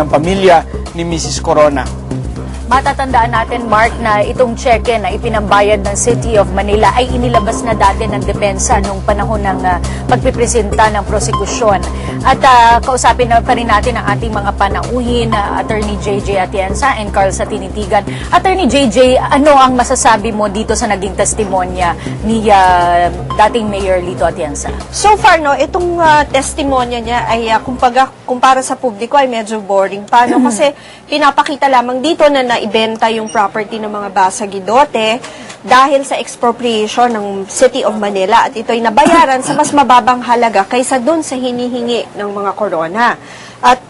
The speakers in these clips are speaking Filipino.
ng pamilya ni Mrs. Corona. Matatandaan natin, Mark, na itong cheque na ipinambayad ng City of Manila ay inilabas na dati ng depensa nung panahon ng pagpipresenta ng prosekusyon. At kausapin na pa rin natin ang ating mga panauhin, Attorney JJ Atienza and Carl sa Tinitigan. Attorney JJ, ano ang masasabi mo dito sa naging testimonya ni dating Mayor Lito Atienza? So far, no, itong testimonya niya ay kumpara sa publiko ay medyo boring pa, no? Kasi pinapakita lamang dito na naibenta yung property ng mga basagidote dahil sa expropriation ng City of Manila at ito'y nabayaran sa mas mababang halaga kaysa dun sa hinihingi ng mga Corona. At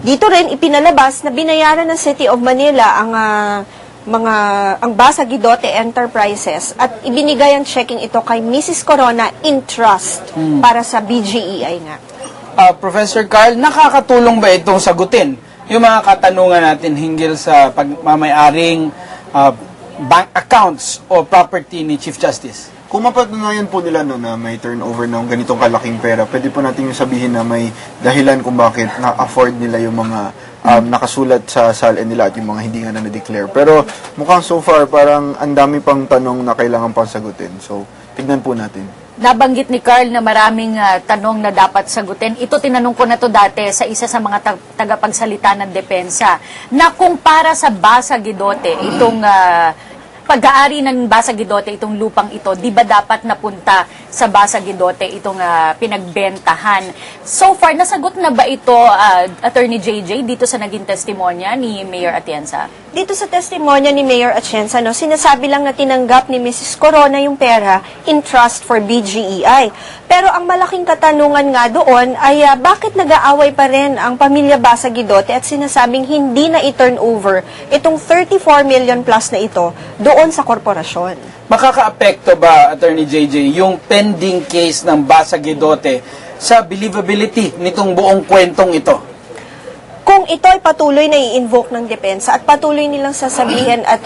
dito rin ipinalabas na binayaran ng City of Manila ang Basagidote Enterprises at ibinigay ang checking ito kay Mrs. Corona in trust para sa BGEI nga. Professor Carl, nakakatulong ba itong sagutin yung mga katanungan natin hinggil sa pagmamayaring bank accounts o property ni Chief Justice? Kung mapatunayan po nila no, na may turnover ng ganitong kalaking pera, pwede po natin sabihin na may dahilan kung bakit na-afford nila yung mga nakasulat sa SALN nila at yung mga hindi nga na-declare. Pero mukhang so far parang ang dami pang tanong na kailangan pang sagutin. So, tignan po natin. Nabanggit ni Carl na maraming tanong na dapat sagutin. Ito, tinanong ko na to dati sa isa sa mga tagapagsalita ng depensa, na kung para sa Basagidote, itong pag-aari ng Basagidote, itong lupang ito, di ba dapat napunta sa Basagidote itong pinagbentahan? So far, nasagot na ba ito, Attorney JJ, dito sa naging testimonya ni Mayor Atienza? Dito sa testimonya ni Mayor Atienza, no, sinasabi lang na tinanggap ni Mrs. Corona yung pera in trust for BGEI. Pero ang malaking katanungan nga doon ay bakit nag-aaway pa rin ang pamilya Basagidote at sinasabing hindi na i-turn over itong 34 million plus na ito doon sa korporasyon. Makaka-apekto ba, Attorney JJ, yung pending case ng Basagidote sa believability nitong buong kwentong ito? Kung ito ay patuloy na i-invoke ng depensa at patuloy nilang sasabihin at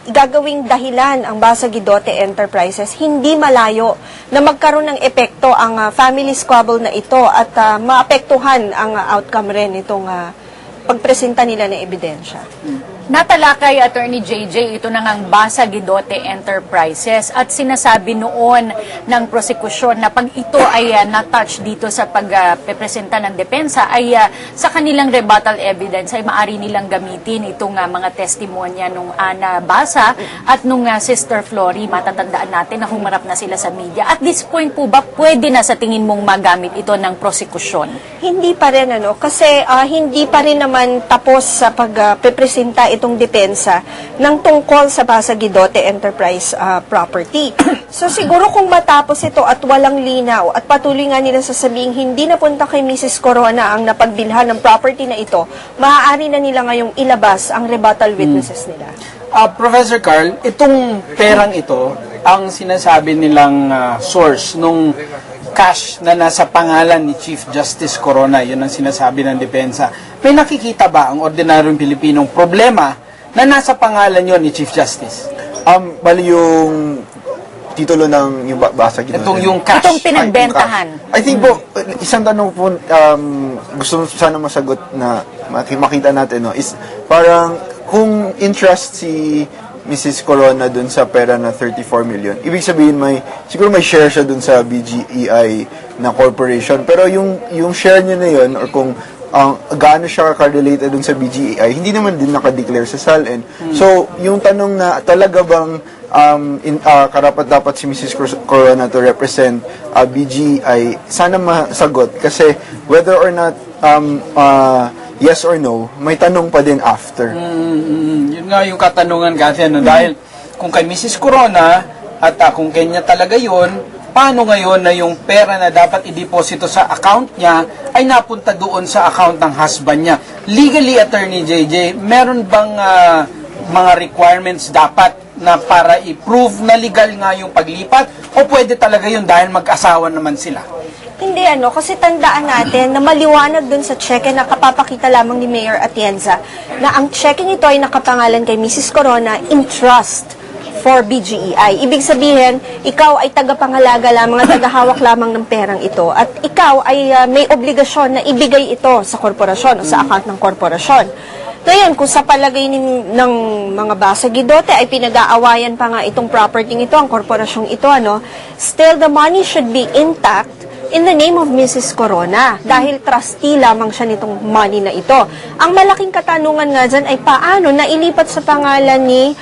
gagawing dahilan ang Basagidote Enterprises, hindi malayo na magkaroon ng epekto ang family squabble na ito at maapektuhan ang outcome rin itong pagpresenta nila ng ebidensya. Natalakay, Attorney JJ, ito na ngang Basagidote Enterprises at sinasabi noon ng prosekusyon na pag ito ay na-touch dito sa pagpepresenta ng depensa ay sa kanilang rebuttal evidence ay maaari nilang gamitin itong mga testimonya nung Ana Basa at nung Sister Flory. Matatandaan natin na humarap na sila sa media. At this point po ba, pwede na sa tingin mong magamit ito ng prosekusyon? Hindi pa rin, kasi hindi pa rin naman tapos sa pagpepresenta itong depensa ng tungkol sa Basagidote Enterprise property. So siguro kung matapos ito at walang linaw at patuloy nga nila sasabihin hindi napunta kay Mrs. Corona ang napagbilhan ng property na ito, maaari na nila ngayong ilabas ang rebuttal witnesses nila. Professor Carl, itong perang ito, ang sinasabi nilang source nung cash na nasa pangalan ni Chief Justice Corona, yun ang sinasabi ng depensa. May nakikita ba ang ordinaryong Pilipinong problema na nasa pangalan yon ni Chief Justice? Bali yung titulo ng yung Basagidote. Itong yung cash. Itong pinagbentahan. I think po, isang tanong po, gusto sana masagot na makita natin, no, is parang kung interest si Mrs. Corona dun sa pera na 34 million. Ibig sabihin siguro may share siya dun sa BGEI na corporation. Pero yung share niya na yun, or kung gaano siya ka-related dun sa BGEI, hindi naman din nakadeclare sa SALN. So, yung tanong na talaga bang karapat-dapat si Mrs. Corona to represent BGEI, sana masagot. Kasi whether or not yes or no, may tanong pa din after. Yun nga yung katanungan kasi, dahil kung kay Mrs. Corona at kung kanya talaga yun, paano ngayon na yung pera na dapat i-deposito sa account niya ay napunta doon sa account ng husband niya? Legally, Attorney JJ, meron bang mga requirements dapat na para i-prove na legal nga yung paglipat o pwede talaga yun dahil mag-asawa naman sila? Hindi kasi tandaan natin na maliwanag dun sa cheque na kapapakita lamang ni Mayor Atienza na ang checking ito ay nakapangalan kay Mrs. Corona in trust for BGEI. Ibig sabihin, ikaw ay tagapangalaga lamang at tagahawak lamang ng perang ito at ikaw ay may obligasyon na ibigay ito sa korporasyon o sa account ng korporasyon. Ngayon, kung sa palagay ng mga basagidote ay pinag-aawayan pa nga itong property ito, ang korporasyong ito, still the money should be intact in the name of Mrs. Corona dahil trustee lamang siya nitong money na ito. Ang malaking katanungan nga dyan ay paano nailipat sa pangalan ni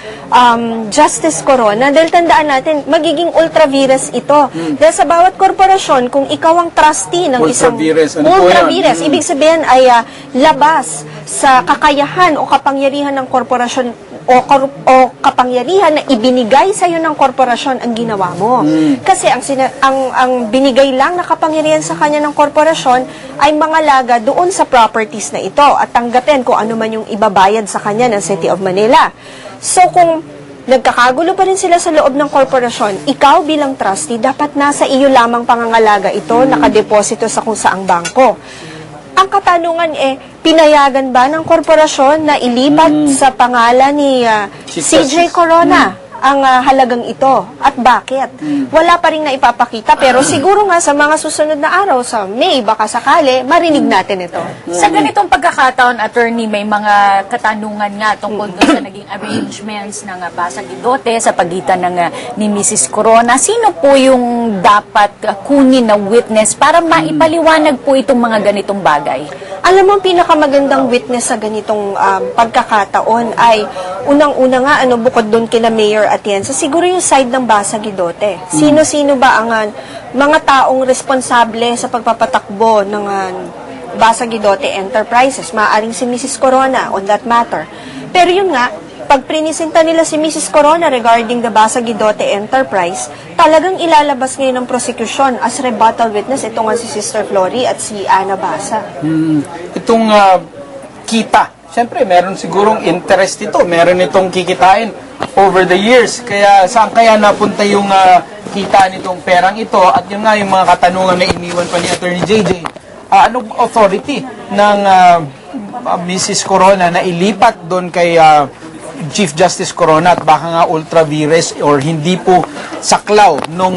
Justice Corona dahil tandaan natin, magiging ultra vires ito. Dahil sa bawat korporasyon, kung ikaw ang trustee ng Ultra isang vires, ano po ultra yan? vires, ibig sabihin ay labas sa kakayahan o kapangyarihan ng korporasyon o kapangyarihan na ibinigay sa iyo ng korporasyon ang ginawa mo. Kasi ang binigay lang na kapangyarihan sa kanya ng korporasyon ay mangalaga doon sa properties na ito at tanggapin kung ano man yung ibabayad sa kanya ng City of Manila. So kung nagkakagulo pa rin sila sa loob ng korporasyon, ikaw bilang trustee, dapat nasa iyo lamang pangangalaga ito, nakadeposito sa kung saang bangko. Ang katanungan pinayagan ba ng korporasyon na ilipat sa pangalan ni CJ Corona ang halagang ito? At bakit? Wala pa rin na ipapakita, pero siguro nga sa mga susunod na araw, sa May, baka sakali, marinig natin ito. Sa ganitong pagkakataon, attorney, may mga katanungan nga tungkol doon sa naging arrangements ng basagidote sa pagitan ng ni Mrs. Corona. Sino po yung dapat kunin na witness para maipaliwanag po itong mga ganitong bagay? Alam mo, ang pinakamagandang witness sa ganitong pagkakataon ay unang-una nga, bukod doon kina Mayor Atienza, siguro yung side ng basagidote. Sino-sino ba ang mga taong responsable sa pagpapatakbo ng Basagidote Enterprises? Maaaring si Mrs. Corona on that matter. Pero yun nga, pag prinisenta nila si Mrs. Corona regarding the Basagidote Enterprise, talagang ilalabas ngayon ng prosecution as rebuttal witness ito nga si Sister Flory at si Ana Basa. Itong kita, siyempre meron sigurong interest ito, meron itong kikitain over the years. Kaya saan kaya napunta yung kita nitong perang ito? At yun nga yung mga katanungan na iniwan pa ni Attorney JJ. Anong authority ng Mrs. Corona na ilipat doon kay Chief Justice Corona at baka nga ultra vires or hindi po saklaw nung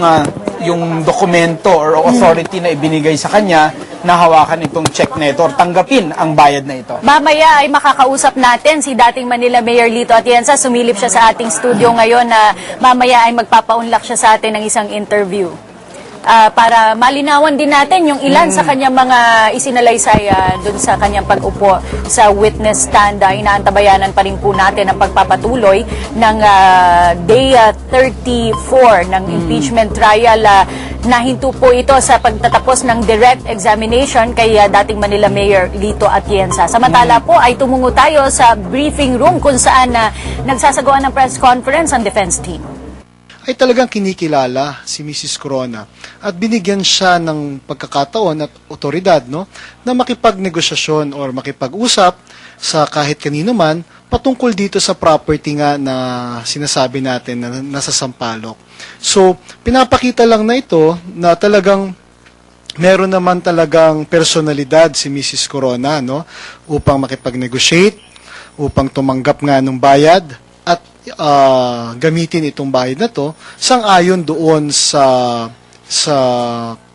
yung dokumento or authority na ibinigay sa kanya na hawakan itong check na ito or tanggapin ang bayad na ito. Mamaya ay makakausap natin si dating Manila Mayor Lito Atienza. Sumilip siya sa ating studio ngayon na mamaya ay magpapaunlak siya sa atin ng isang interview. Para malinawan din natin yung ilan sa kanyang mga isinalaysay doon sa kanyang pag-upo sa witness stand. Inaantabayanan pa rin po natin ang pagpapatuloy ng day 34 ng impeachment trial. Nahinto po ito sa pagtatapos ng direct examination kay dating Manila Mayor Lito Atienza. Samantala po ay tumungo tayo sa briefing room kung saan nagsasagawa ng press conference ang defense team. Ay talagang kinikilala si Mrs. Corona at binigyan siya ng pagkakataon at otoridad na makipagnegosasyon or makipag-usap sa kahit kanino man patungkol dito sa property nga na sinasabi natin na nasa Sampaloc. So, pinapakita lang na ito na talagang meron naman talagang personalidad si Mrs. Corona upang makipag-negotiate, upang tumanggap nga ng bayad at gamitin itong bayad na to sang-ayon doon sa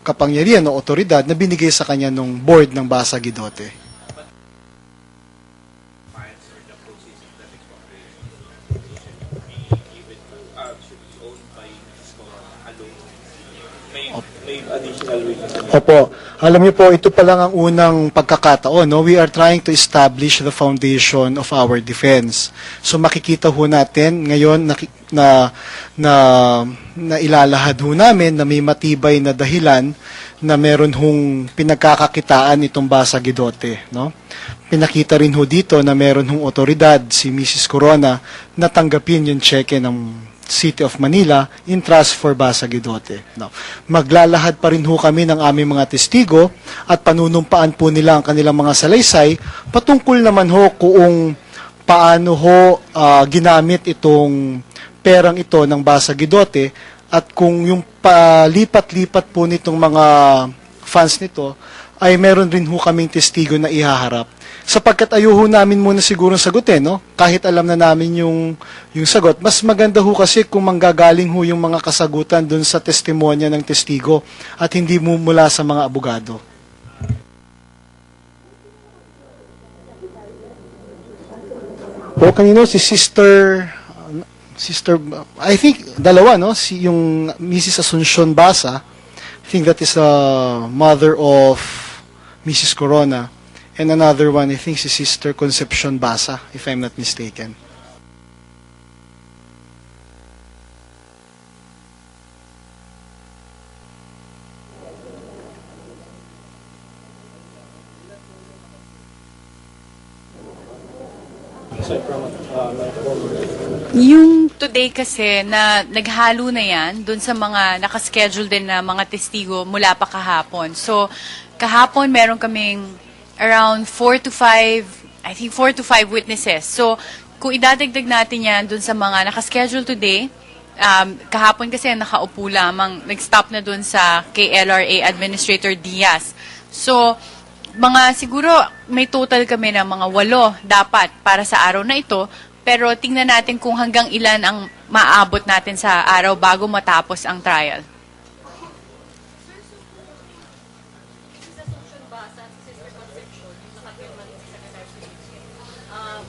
kapangyarihan o otoridad na binigay sa kanya ng board ng Basagidote. Opo. Alam niyo po, ito pa lang ang unang pagkakataon. We are trying to establish the foundation of our defense. So makikita ho natin ngayon na ilalahad ho namin na may matibay na dahilan na meron hong pinagkakakitaan itong Basagidote. Pinakita rin ho dito na meron hong otoridad si Mrs. Corona na tanggapin yung cheque ng City of Manila in trust for Basagidote. Maglalahad pa rin ho kami ng aming mga testigo at panunumpaan po nila ang kanilang mga salaysay patungkol naman ho kung paano ho ginamit itong perang ito ng Basagidote at kung yung palipat-lipat po nitong mga funds nito ay meron rin ho kaming testigo na ihaharap. Sapagkat ayuho namin muna siguro sagutin, no? Kahit alam na namin yung sagot. Mas maganda ho kasi kung manggagaling ho yung mga kasagutan dun sa testimonya ng testigo at hindi mo mula sa mga abogado. O kanino si Sister, I think dalawa, no? Yung Mrs. Asuncion Basa, I think that is the mother of Mrs. Corona. And another one, I think si Sister Concepcion Basa, if I'm not mistaken. Yung today kasi na naghalo na yan dun sa mga nakaschedule din na mga testigo mula pa kahapon. So, kahapon meron kaming around 4 to 5, I think 4 to 5 witnesses. So, kung idadagdag natin yan dun sa mga nakaschedule today, kahapon kasi nakaupo lamang, nag-stop na dun sa KLRA Administrator Diaz. So, siguro may total kami ng mga 8 dapat para sa araw na ito, pero tingnan natin kung hanggang ilan ang maaabot natin sa araw bago matapos ang trial.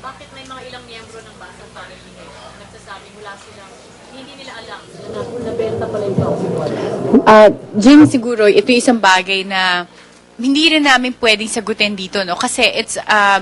Bakit may mga ilang miyembro ng Basa family ngayon nagsasabi mula silang hindi nila alam na nabenta pala yung Jim, siguro ito yung isang bagay na hindi rin namin pwedeng sagutin dito, no? Kasi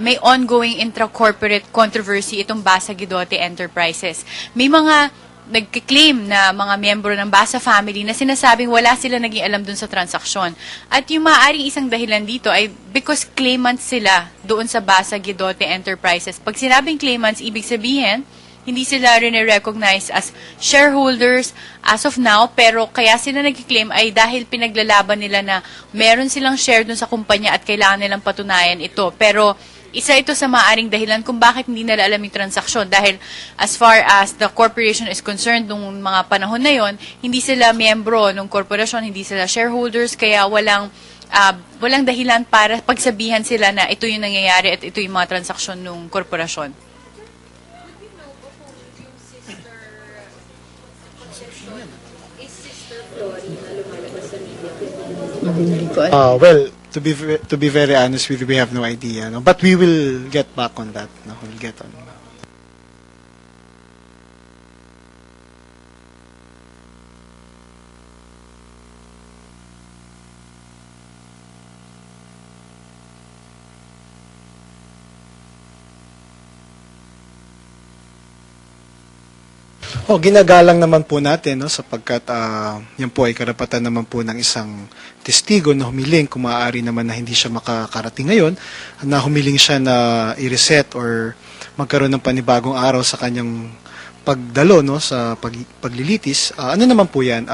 may ongoing intra-corporate controversy itong Basa Guidote Enterprises. May mga nagkiklaim na mga miyembro ng Basa family na sinasabing wala sila naging alam dun sa transaksyon. At yung maaaring isang dahilan dito ay because claimants sila doon sa Basa Guidote Enterprises. Pag sinabing claimants, ibig sabihin, hindi sila rin-recognize as shareholders as of now, pero kaya sila nag-claim ay dahil pinaglalaban nila na meron silang share dun sa kumpanya at kailangan nilang patunayan ito. Pero isa ito sa maaring dahilan kung bakit hindi nila alam yung transaksyon. Dahil as far as the corporation is concerned, nung mga panahon na yon, hindi sila miyembro ng corporation, hindi sila shareholders, kaya walang dahilan para pagsabihan sila na ito yung nangyayari at ito yung mga transaksyon ng korporasyon. Well, to be very honest with you, we have no idea, no? But we will get back on that. No? We'll get on. Ginagalang naman po natin, no, sapagkat yan po ay karapatan naman po ng isang testigo na humiling, kung maaari naman na hindi siya makakarating ngayon, na humiling siya na i-reset or magkaroon ng panibagong araw sa kanyang pagdalo, no, sa paglilitis. Ano naman po yan?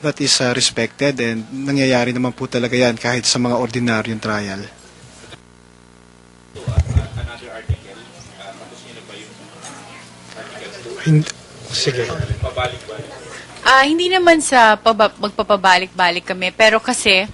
That is respected and nangyayari naman po talaga yan kahit sa mga ordinaryong trial. Sige. Hindi naman sa magpapabalik-balik kami, pero kasi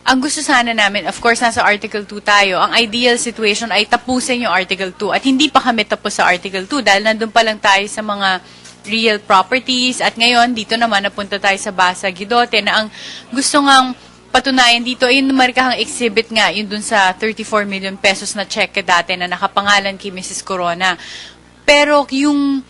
ang gusto sana namin, of course, nasa Article 2 tayo, ang ideal situation ay tapusin yung Article 2 at hindi pa kami tapos sa Article 2 dahil nandun pa lang tayo sa mga real properties at ngayon dito naman napunta tayo sa Basa Guidote na ang gusto ngang patunayan dito ay yung markahang exhibit nga, yun dun sa 34 million pesos na cheque dati na nakapangalan kay Mrs. Corona. Pero yung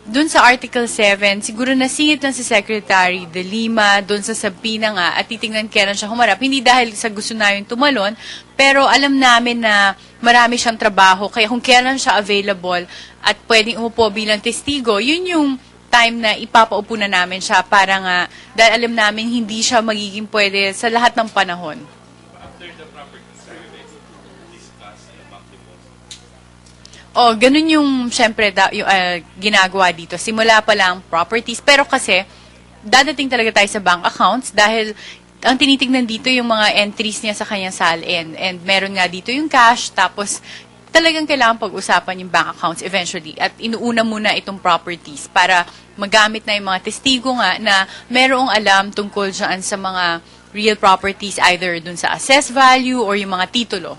doon sa Article 7, siguro nasingit lang si Secretary De Lima, doon sa Sabina nga, at titingnan kailan siya humarap. Hindi dahil sa gusto namin tumalon, pero alam namin na marami siyang trabaho, kaya kung kailan siya available at pwedeng umupo bilang testigo, yun yung time na ipapaupo na namin siya para nga, dahil alam namin hindi siya magiging pwede sa lahat ng panahon. Ganun yung, syempre, yung ginagawa dito. Simula pa lang properties. Pero kasi, dadating talaga tayo sa bank accounts dahil ang tinitignan dito yung mga entries niya sa kanyang salin. And meron nga dito yung cash, tapos talagang kailangan pag-usapan yung bank accounts eventually. At inuuna muna itong properties para magamit na yung mga testigo nga na merong alam tungkol dyan sa mga real properties either dun sa assessed value or yung mga titulo.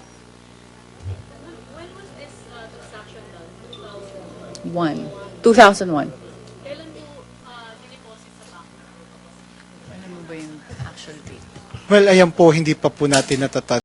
When was this transaction done? 2001. Kailan mo dineposit sa bank? Ano mo ba yung actual date? Well, ayan po, hindi pa po natin natatag